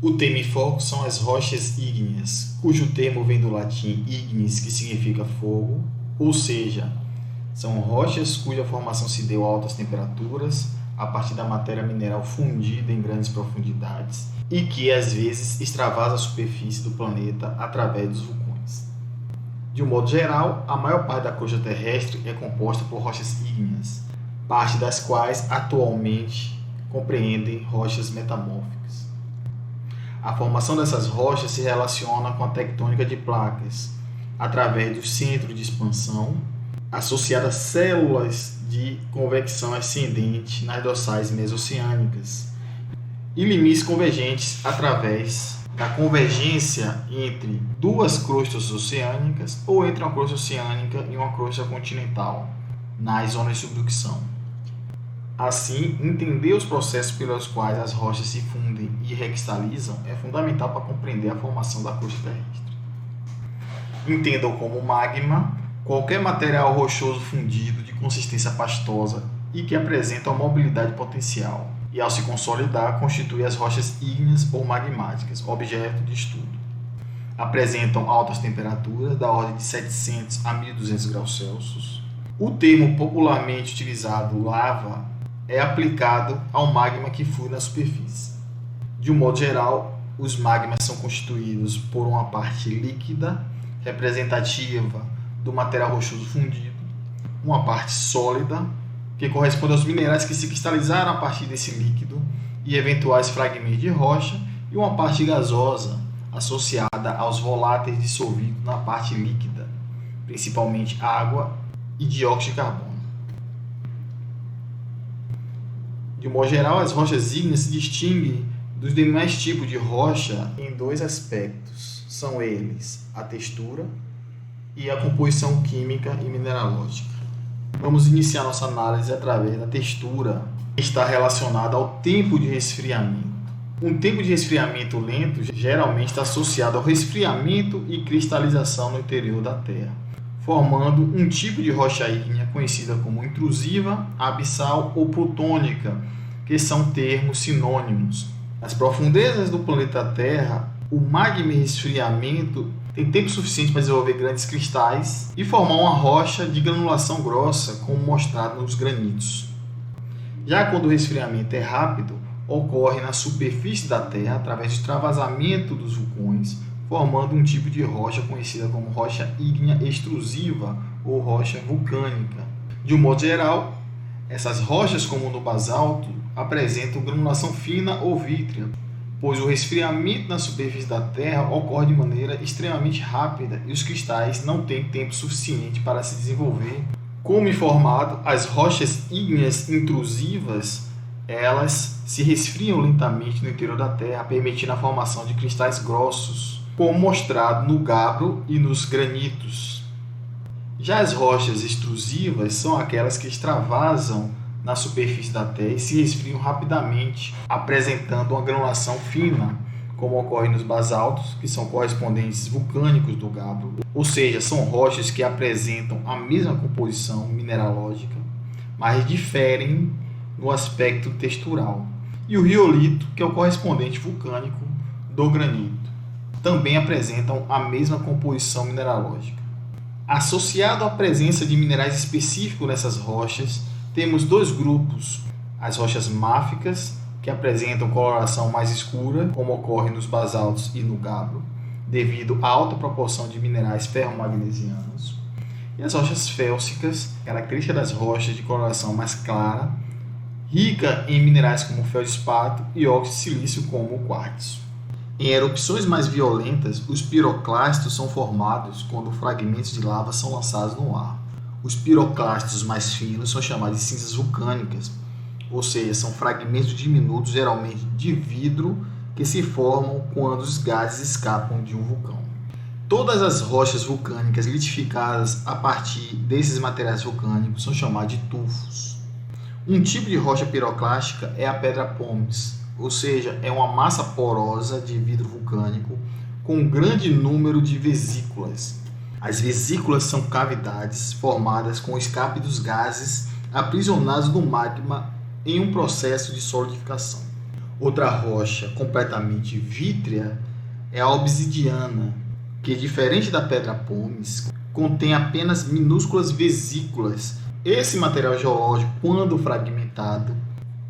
O tema em foco são as rochas ígneas, cujo termo vem do latim ignis, que significa fogo, ou seja, são rochas cuja formação se deu a altas temperaturas, a partir da matéria mineral fundida em grandes profundidades e que, às vezes, extravasa a superfície do planeta através dos vulcões. De um modo geral, a maior parte da crosta terrestre é composta por rochas ígneas, parte das quais atualmente compreendem rochas metamórficas. A formação dessas rochas se relaciona com a tectônica de placas, através do centro de expansão, associada a células de convecção ascendente nas dorsais mesoceânicas, e limites convergentes através da convergência entre duas crostas oceânicas ou entre uma crosta oceânica e uma crosta continental, nas zonas de subducção. Assim, entender os processos pelos quais as rochas se fundem e recristalizam é fundamental para compreender a formação da crosta terrestre. Entendam como magma qualquer material rochoso fundido de consistência pastosa e que apresenta uma mobilidade potencial, e ao se consolidar constitui as rochas ígneas ou magmáticas, objeto de estudo. Apresentam altas temperaturas da ordem de 700 a 1200 graus Celsius. O termo popularmente utilizado, lava, é aplicado ao magma que flui na superfície. De um modo geral, os magmas são constituídos por uma parte líquida, representativa do material rochoso fundido, uma parte sólida, que corresponde aos minerais que se cristalizaram a partir desse líquido e eventuais fragmentos de rocha, e uma parte gasosa, associada aos voláteis dissolvidos na parte líquida, principalmente água e dióxido de carbono. De um modo geral, as rochas ígneas se distinguem dos demais tipos de rocha em dois aspectos. São eles a textura e a composição química e mineralógica. Vamos iniciar nossa análise através da textura, que está relacionada ao tempo de resfriamento. Um tempo de resfriamento lento geralmente está associado ao resfriamento e cristalização no interior da Terra, formando um tipo de rocha ígnea conhecida como intrusiva, abissal ou plutônica, que são termos sinônimos. Nas profundezas do planeta Terra, o magma em resfriamento tem tempo suficiente para desenvolver grandes cristais e formar uma rocha de granulação grossa, como mostrado nos granitos. Já quando o resfriamento é rápido, ocorre na superfície da Terra através do extravasamento dos vulcões, formando um tipo de rocha conhecida como rocha ígnea extrusiva ou rocha vulcânica. De um modo geral, essas rochas, como no basalto, apresentam granulação fina ou vítrea, pois o resfriamento na superfície da Terra ocorre de maneira extremamente rápida e os cristais não têm tempo suficiente para se desenvolver. Como informado, as rochas ígneas intrusivas, elas se resfriam lentamente no interior da Terra, permitindo a formação de cristais grossos, como mostrado no gabbro e nos granitos. Já as rochas extrusivas são aquelas que extravasam na superfície da Terra e se resfriam rapidamente, apresentando uma granulação fina, como ocorre nos basaltos, que são correspondentes vulcânicos do gabbro, ou seja, são rochas que apresentam a mesma composição mineralógica, mas diferem no aspecto textural. E o riolito, que é o correspondente vulcânico do granito, também apresentam a mesma composição mineralógica. Associado à presença de minerais específicos nessas rochas, temos dois grupos: as rochas máficas, que apresentam coloração mais escura, como ocorre nos basaltos e no gabbro, devido à alta proporção de minerais ferromagnesianos, e as rochas félsicas, característica das rochas de coloração mais clara, rica em minerais como feldespato e óxido de silício como o quartzo. Em erupções mais violentas, os piroclastos são formados quando fragmentos de lava são lançados no ar. Os piroclastos mais finos são chamados de cinzas vulcânicas, ou seja, são fragmentos diminutos, geralmente de vidro, que se formam quando os gases escapam de um vulcão. Todas as rochas vulcânicas litificadas a partir desses materiais vulcânicos são chamadas de tufos. Um tipo de rocha piroclástica é a pedra pómez, ou seja, é uma massa porosa de vidro vulcânico com um grande número de vesículas. As vesículas são cavidades formadas com o escape dos gases aprisionados no magma em um processo de solidificação. Outra rocha completamente vítrea é a obsidiana, que, diferente da pedra pómez, contém apenas minúsculas vesículas. Esse material geológico, quando fragmentado,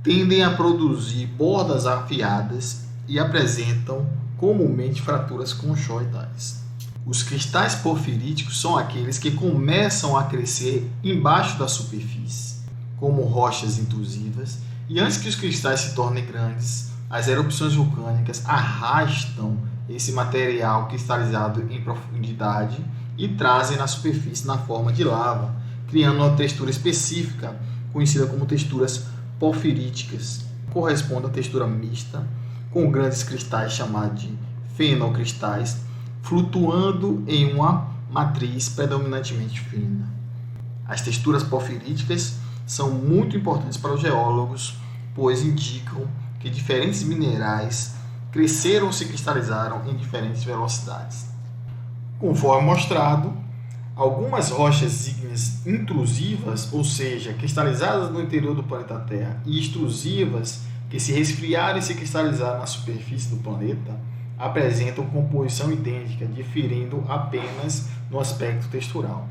tendem a produzir bordas afiadas e apresentam comumente fraturas conchoidais. Os cristais porfiríticos são aqueles que começam a crescer embaixo da superfície, como rochas intrusivas, e antes que os cristais se tornem grandes, as erupções vulcânicas arrastam esse material cristalizado em profundidade e trazem na superfície na forma de lava, criando uma textura específica, conhecida como texturas porfiríticas. Corresponde à textura mista, com grandes cristais chamados de fenocristais, flutuando em uma matriz predominantemente fina. As texturas porfiríticas são muito importantes para os geólogos, pois indicam que diferentes minerais cresceram ou se cristalizaram em diferentes velocidades. Conforme mostrado, algumas rochas ígneas intrusivas, ou seja, cristalizadas no interior do planeta Terra, e extrusivas, que se resfriaram e se cristalizaram na superfície do planeta, apresentam composição idêntica, diferindo apenas no aspecto textural.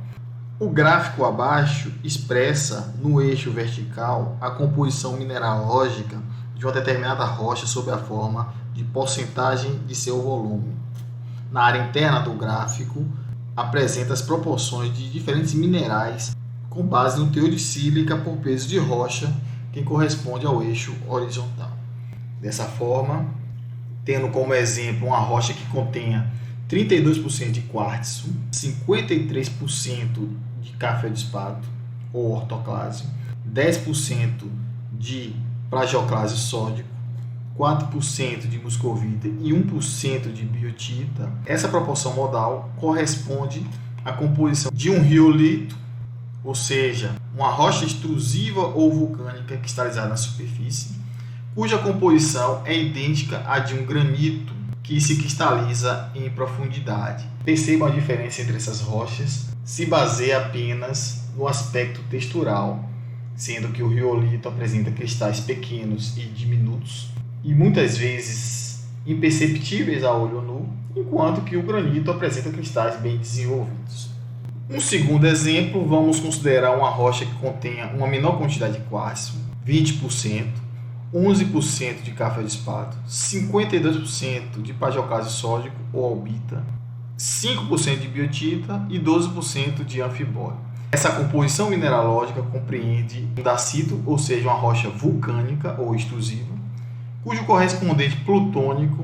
O gráfico abaixo expressa, no eixo vertical, a composição mineralógica de uma determinada rocha sob a forma de porcentagem de seu volume. Na área interna do gráfico, apresenta as proporções de diferentes minerais com base no teor de sílica por peso de rocha, que corresponde ao eixo horizontal. Dessa forma, tendo como exemplo uma rocha que contenha 32% de quartzo, 53% de cafeodspato ou ortoclásio, 10% de plagioclásio sódico, 4% de muscovita e 1% de biotita. Essa proporção modal corresponde à composição de um riolito, ou seja, uma rocha extrusiva ou vulcânica cristalizada na superfície, cuja composição é idêntica à de um granito que se cristaliza em profundidade. Percebam a diferença entre essas rochas, se baseia apenas no aspecto textural, sendo que o riolito apresenta cristais pequenos e diminutos e muitas vezes imperceptíveis a olho nu, enquanto que o granito apresenta cristais bem desenvolvidos. Um segundo exemplo, vamos considerar uma rocha que contenha uma menor quantidade de quartzo, 20%, 11% de cafeodspato, 52% de plagioclásio sódico ou albita, 5% de biotita e 12% de anfibólio. Essa composição mineralógica compreende um dacito, ou seja, uma rocha vulcânica ou extrusiva, cujo correspondente plutônico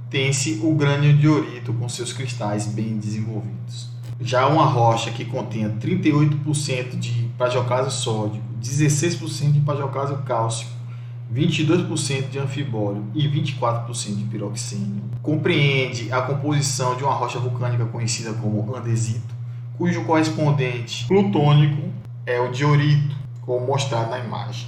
tem-se o grânio-diorito com seus cristais bem desenvolvidos. Já uma rocha que contenha 38% de plagioclásio sódico, 16% de plagioclásio cálcico, 22% de anfibólio e 24% de piroxênio, compreende a composição de uma rocha vulcânica conhecida como andesito, cujo correspondente plutônico é o diorito, como mostrado na imagem.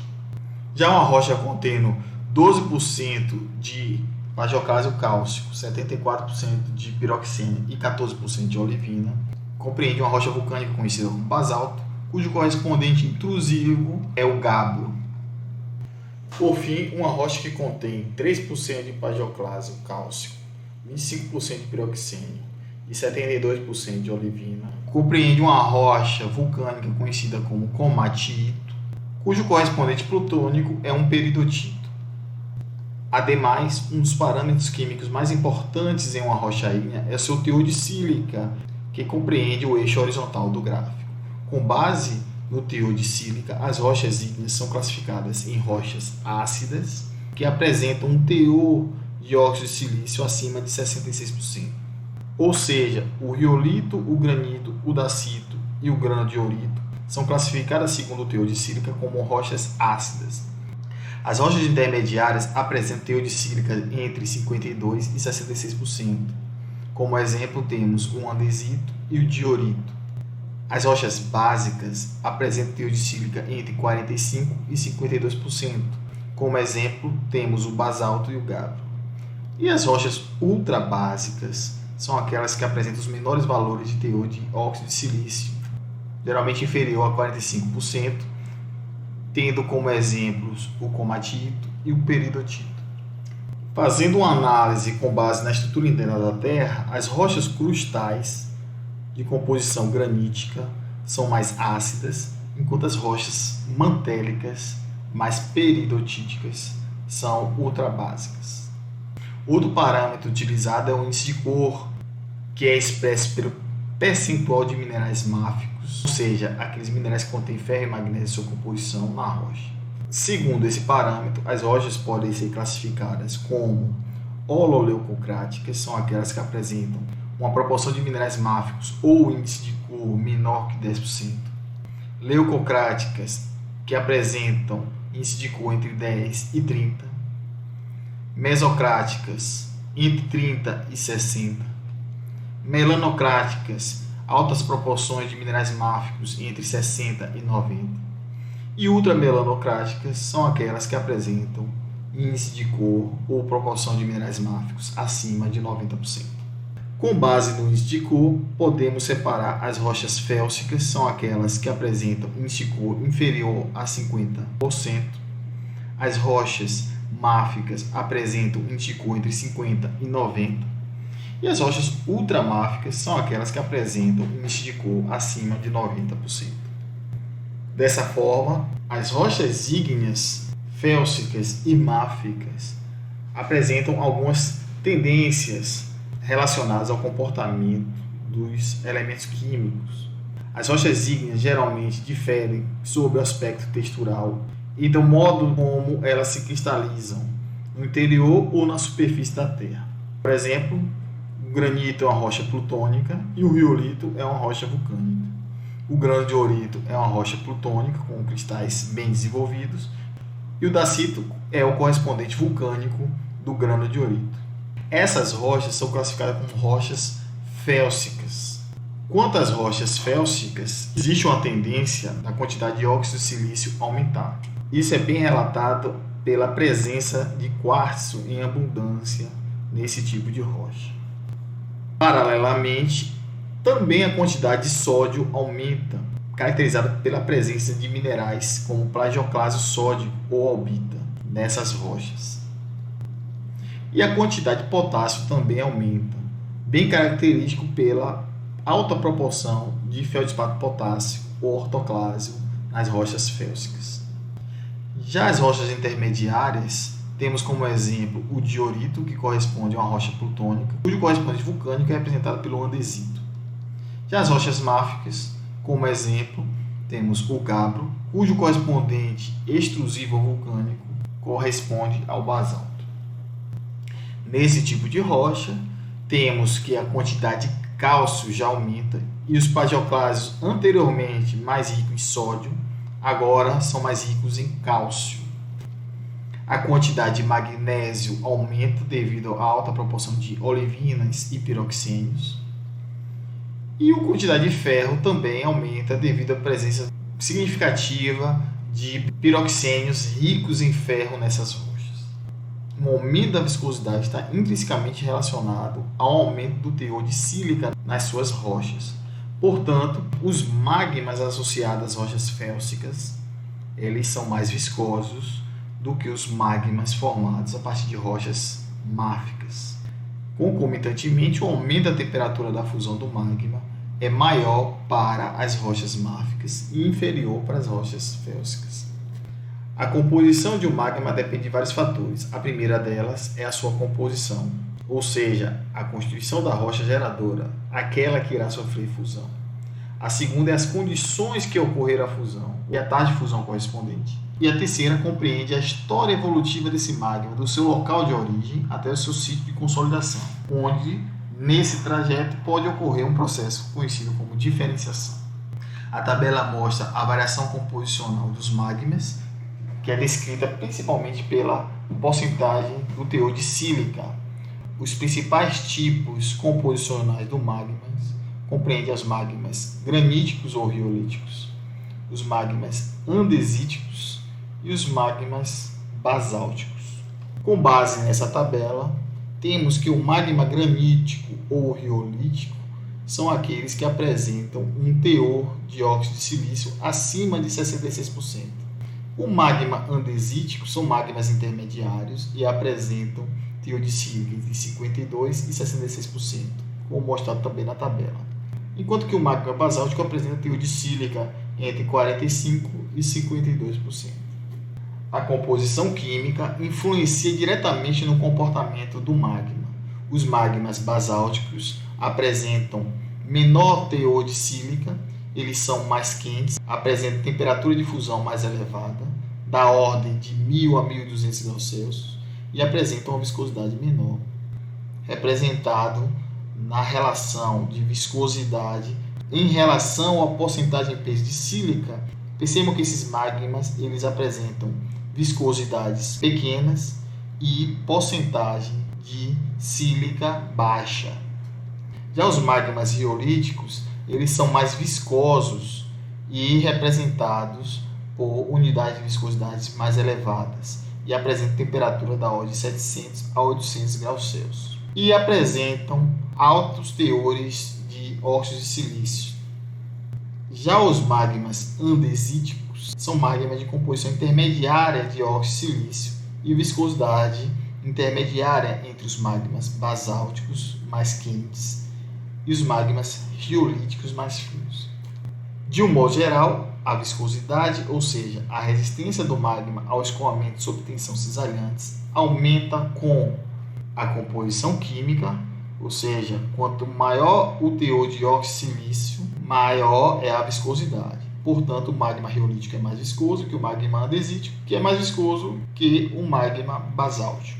Já uma rocha contendo 12% de plagioclásio cálcico, 74% de piroxênio e 14% de olivina, compreende uma rocha vulcânica conhecida como basalto, cujo correspondente intrusivo é o gabbro. Por fim, uma rocha que contém 3% de plagioclásio cálcico, 25% de piroxênio e 72% de olivina, compreende uma rocha vulcânica conhecida como comatito, cujo correspondente plutônico é um peridotito. Ademais, um dos parâmetros químicos mais importantes em uma rocha ígnea é seu teor de sílica, que compreende o eixo horizontal do gráfico. Com base no teor de sílica, as rochas ígneas são classificadas em rochas ácidas, que apresentam um teor de óxido de silício acima de 66%. Ou seja, o riolito, o granito, o dacito e o granodiorito são classificadas segundo o teor de sílica como rochas ácidas. As rochas intermediárias apresentam teor de sílica entre 52% e 66%. Como exemplo, temos o andesito e o diorito. As rochas básicas apresentam teor de sílica entre 45% e 52%. Como exemplo, temos o basalto e o gabbro. E as rochas ultrabásicas são aquelas que apresentam os menores valores de teor de óxido de silício, geralmente inferior a 45%, tendo como exemplos o comatito e o peridotito. Fazendo uma análise com base na estrutura interna da Terra, as rochas crustais de composição granítica são mais ácidas, enquanto as rochas mantélicas, mais peridotíticas, são ultrabásicas. Outro parâmetro utilizado é o índice de cor, que é expresso pelo percentual de minerais máficos, ou seja, aqueles minerais que contêm ferro e magnésio em sua composição na rocha. Segundo esse parâmetro, as rochas podem ser classificadas como hololeucocráticas, são aquelas que apresentam uma proporção de minerais máficos ou índice de cor menor que 10%. Leucocráticas, que apresentam índice de cor entre 10 e 30. Mesocráticas, entre 30 e 60. Melanocráticas, altas proporções de minerais máficos entre 60 e 90. E ultramelanocráticas são aquelas que apresentam índice de cor ou proporção de minerais máficos acima de 90%. Com base no índice de cor, podemos separar as rochas félsicas, são aquelas que apresentam índice de cor inferior a 50%. As rochas máficas apresentam índice de cor entre 50% e 90%. E as rochas ultramáficas são aquelas que apresentam índice de cor acima de 90%. Dessa forma, as rochas ígneas, félsicas e máficas apresentam algumas tendências relacionadas ao comportamento dos elementos químicos. As rochas ígneas geralmente diferem sob o aspecto textural e do modo como elas se cristalizam no interior ou na superfície da Terra. Por exemplo, o granito é uma rocha plutônica e o riolito é uma rocha vulcânica. O grano de ourito é uma rocha plutônica com cristais bem desenvolvidos e o dacito é o correspondente vulcânico do grano de ourito. Essas rochas são classificadas como rochas félsicas. Quanto às rochas félsicas, existe uma tendência da quantidade de óxido de silício aumentar. Isso é bem relatado pela presença de quartzo em abundância nesse tipo de rocha. Paralelamente, também a quantidade de sódio aumenta, caracterizada pela presença de minerais como plagioclásio sódico ou albita nessas rochas. E a quantidade de potássio também aumenta, bem característico pela alta proporção de feldespato potássio ou ortoclásio nas rochas félsicas. Já as rochas intermediárias, temos como exemplo o diorito, que corresponde a uma rocha plutônica, cujo correspondente vulcânico é representado pelo andesito. Já as rochas máficas, como exemplo, temos o gabbro, cujo correspondente extrusivo vulcânico corresponde ao basalto. Nesse tipo de rocha, temos que a quantidade de cálcio já aumenta e os plagioclásios anteriormente mais ricos em sódio, agora são mais ricos em cálcio. A quantidade de magnésio aumenta devido à alta proporção de olivinas e piroxênios. E a quantidade de ferro também aumenta devido à presença significativa de piroxênios ricos em ferro nessas rochas. O aumento da viscosidade está intrinsecamente relacionado ao aumento do teor de sílica nas suas rochas. Portanto, os magmas associados às rochas félsicas, eles são mais viscosos do que os magmas formados a partir de rochas máficas. Concomitantemente, o aumento da temperatura da fusão do magma é maior para as rochas máficas e inferior para as rochas félsicas. A composição de um magma depende de vários fatores. A primeira delas é a sua composição, ou seja, a constituição da rocha geradora, aquela que irá sofrer fusão. A segunda é as condições que ocorreram a fusão e a taxa de fusão correspondente. E a terceira compreende a história evolutiva desse magma, do seu local de origem até o seu sítio de consolidação, onde, nesse trajeto, pode ocorrer um processo conhecido como diferenciação. A tabela mostra a variação composicional dos magmas, que é descrita principalmente pela porcentagem do teor de sílica. Os principais tipos composicionais do magma compreendem os magmas graníticos ou riolíticos, os magmas andesíticos e os magmas basálticos. Com base nessa tabela, temos que o magma granítico ou riolítico são aqueles que apresentam um teor de óxido de silício acima de 66%. O magma andesítico são magmas intermediários e apresentam teor de sílica entre 52% e 66%, como mostrado também na tabela. Enquanto que o magma basáltico apresenta teor de sílica entre 45% e 52%. A composição química influencia diretamente no comportamento do magma. Os magmas basálticos apresentam menor teor de sílica, eles são mais quentes, apresentam temperatura de fusão mais elevada, da ordem de 1000 a 1200 graus Celsius, e apresentam uma viscosidade menor, representado na relação de viscosidade em relação à porcentagem de peso de sílica. Percebam que esses magmas eles apresentam viscosidades pequenas e porcentagem de sílica baixa. Já os magmas riolíticos, eles são mais viscosos e representados por unidades de viscosidades mais elevadas e apresentam temperatura da ordem de 700 a 800 graus Celsius. E apresentam altos teores de óxidos de silício. Já os magmas andesíticos são magmas de composição intermediária de óxido de silício e viscosidade intermediária entre os magmas basálticos mais quentes e os magmas riolíticos mais frios. De um modo geral, a viscosidade, ou seja, a resistência do magma ao escoamento sob tensão cisalhantes, aumenta com a composição química, ou seja, quanto maior o teor de óxido de silício, maior é a viscosidade. Portanto, o magma riolítico é mais viscoso que o magma andesítico, que é mais viscoso que o magma basáltico.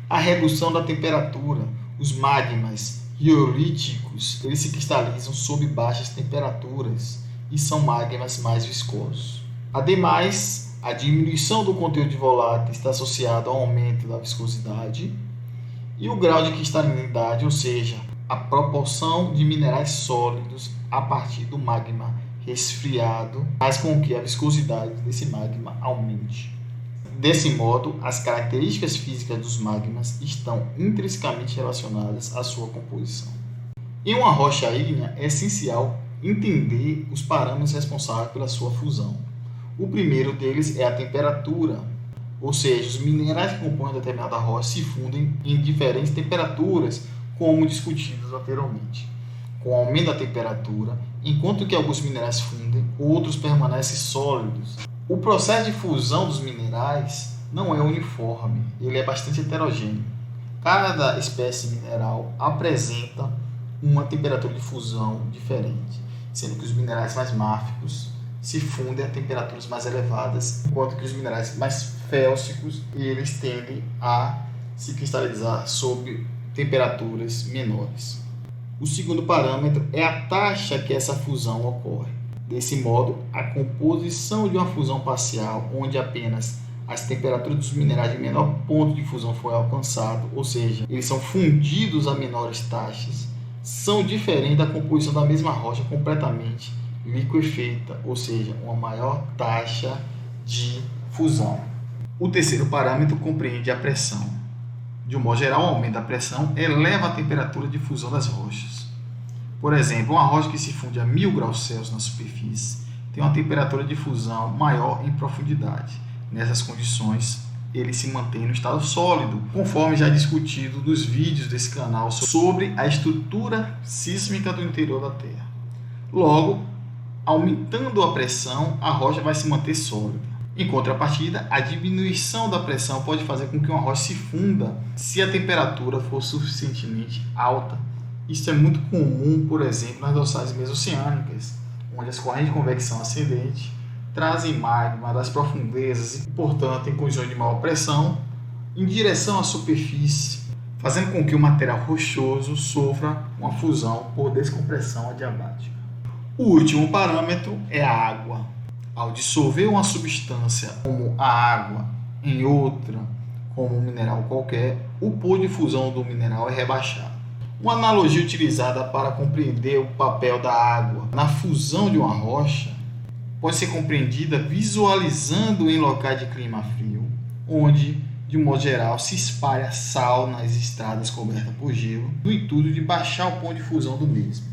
A redução da temperatura. Os magmas riolíticos eles se cristalizam sob baixas temperaturas e são magmas mais viscosos. Ademais, a diminuição do conteúdo de volátil está associada ao aumento da viscosidade e o grau de cristalinidade, ou seja, a proporção de minerais sólidos a partir do magma resfriado, faz com que a viscosidade desse magma aumente. Desse modo, as características físicas dos magmas estão intrinsecamente relacionadas à sua composição. Em uma rocha ígnea, é essencial entender os parâmetros responsáveis pela sua fusão. O primeiro deles é a temperatura, ou seja, os minerais que compõem determinada rocha se fundem em diferentes temperaturas, como discutidos anteriormente. Com o aumento da temperatura, enquanto que alguns minerais fundem, outros permanecem sólidos. O processo de fusão dos minerais não é uniforme, ele é bastante heterogêneo. Cada espécie mineral apresenta uma temperatura de fusão diferente, sendo que os minerais mais máficos se fundem a temperaturas mais elevadas, enquanto que os minerais mais félsicos eles tendem a se cristalizar sob temperaturas menores. O segundo parâmetro é a taxa que essa fusão ocorre. Desse modo, a composição de uma fusão parcial, onde apenas as temperaturas dos minerais de menor ponto de fusão foi alcançado, ou seja, eles são fundidos a menores taxas, são diferentes da composição da mesma rocha completamente liquefeita, ou seja, uma maior taxa de fusão. O terceiro parâmetro compreende a pressão. De um modo geral, o aumento da pressão eleva a temperatura de fusão das rochas. Por exemplo, uma rocha que se funde a 1000 graus Celsius na superfície tem uma temperatura de fusão maior em profundidade. Nessas condições, ele se mantém no estado sólido, conforme já discutido nos vídeos desse canal sobre a estrutura sísmica do interior da Terra. Logo, aumentando a pressão, a rocha vai se manter sólida. Em contrapartida, a diminuição da pressão pode fazer com que uma rocha se funda se a temperatura for suficientemente alta. Isso é muito comum, por exemplo, nas dorsais mesoceânicas, onde as correntes de convecção ascendente trazem magma das profundezas e, portanto, em condições de maior pressão, em direção à superfície, fazendo com que o material rochoso sofra uma fusão por descompressão adiabática. O último parâmetro é a água. Ao dissolver uma substância como a água em outra, como um mineral qualquer, o polo de fusão do mineral é rebaixado. Uma analogia utilizada para compreender o papel da água na fusão de uma rocha pode ser compreendida visualizando em locais de clima frio, onde, de um modo geral, se espalha sal nas estradas cobertas por gelo, no intuito de baixar o ponto de fusão do mesmo.